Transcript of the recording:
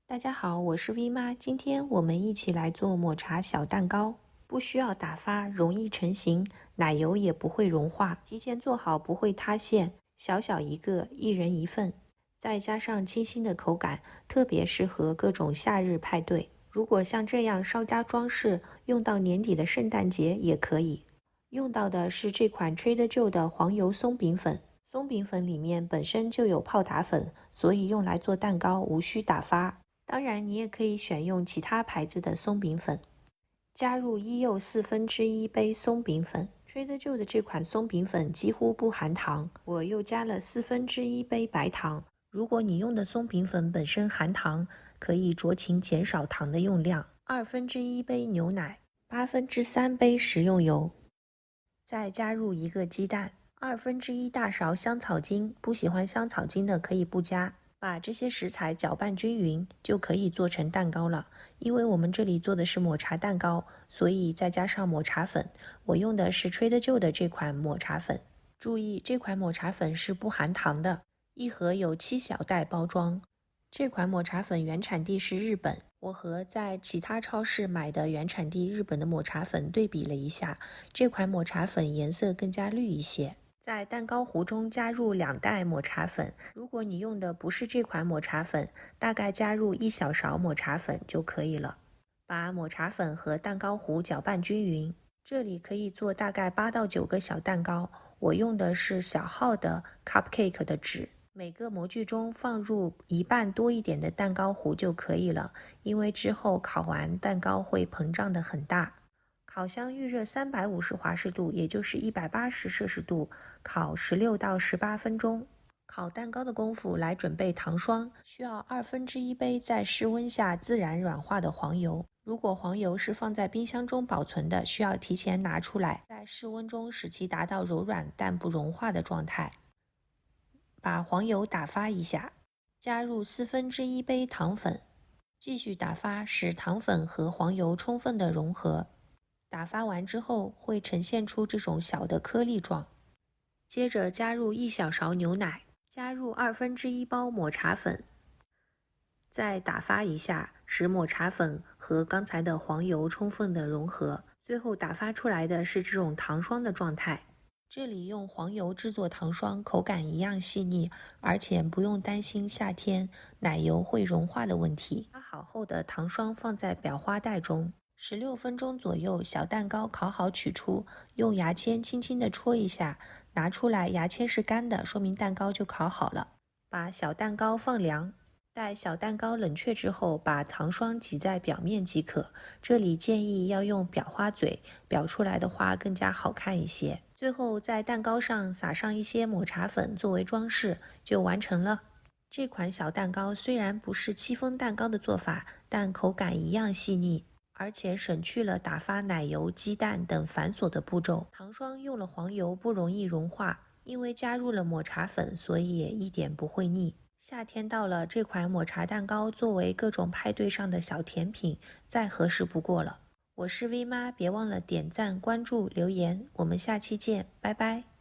大家好，我是 V 妈，今天我们一起来做抹茶小蛋糕，不需要打发，容易成型，奶油也不会融化，提前做好不会塌陷，小小一个，一人一份，再加上清新的口感，特别适合各种夏日派对。如果像这样稍加装饰，用到年底的圣诞节也可以。用到的是这款 Trader Joe 的黄油松饼粉。松饼粉里面本身就有泡打粉，所以用来做蛋糕无需打发。当然，你也可以选用其他牌子的松饼粉。加入1又1/4杯松饼粉。Trader Joe 的这款松饼粉几乎不含糖，我又加了1/4杯白糖。如果你用的松饼粉本身含糖，可以酌情减少糖的用量。1/2杯牛奶，3/8杯食用油，再加入1个鸡蛋，1/2大勺香草精，不喜欢香草精的可以不加。把这些食材搅拌均匀，就可以做成蛋糕了。因为我们这里做的是抹茶蛋糕，所以再加上抹茶粉。我用的是 Trader Joe 的这款抹茶粉。注意，这款抹茶粉是不含糖的，一盒有7小袋包装。这款抹茶粉原产地是日本，我和在其他超市买的原产地日本的抹茶粉对比了一下，这款抹茶粉颜色更加绿一些。在蛋糕糊中加入2袋抹茶粉，如果你用的不是这款抹茶粉，大概加入1小勺抹茶粉就可以了。把抹茶粉和蛋糕糊搅拌均匀，这里可以做大概8到9个小蛋糕，我用的是小号的 cupcake 的纸。每个模具中放入1半多一点的蛋糕糊就可以了，因为之后烤完蛋糕会膨胀得很大。烤箱预热350华氏度，也就是180摄氏度，烤16到18分钟。烤蛋糕的功夫来准备糖霜，需要1/2杯在室温下自然软化的黄油。如果黄油是放在冰箱中保存的，需要提前拿出来，在室温中使其达到柔软但不融化的状态。把黄油打发一下，加入1/4杯糖粉，继续打发，使糖粉和黄油充分的融合。打发完之后会呈现出这种小的颗粒状。接着加入1小勺牛奶，加入1/2包抹茶粉，再打发一下，使抹茶粉和刚才的黄油充分的融合。最后打发出来的是这种糖霜的状态。这里用黄油制作糖霜，口感一样细腻，而且不用担心夏天奶油会融化的问题。把好后的糖霜放在裱花袋中，16分钟左右，小蛋糕烤好取出，用牙签轻轻地戳一下，拿出来，牙签是干的，说明蛋糕就烤好了。把小蛋糕放凉，待小蛋糕冷却之后，把糖霜挤在表面即可。这里建议要用裱花嘴，裱出来的花更加好看一些。最后在蛋糕上撒上一些抹茶粉作为装饰，就完成了。这款小蛋糕虽然不是戚风蛋糕的做法，但口感一样细腻，而且省去了打发奶油、鸡蛋等繁琐的步骤。糖霜用了黄油，不容易融化，因为加入了抹茶粉，所以也一点不会腻。夏天到了，这款抹茶蛋糕作为各种派对上的小甜品，再合适不过了。我是 V 妈，别忘了点赞、关注、留言，我们下期见，拜拜。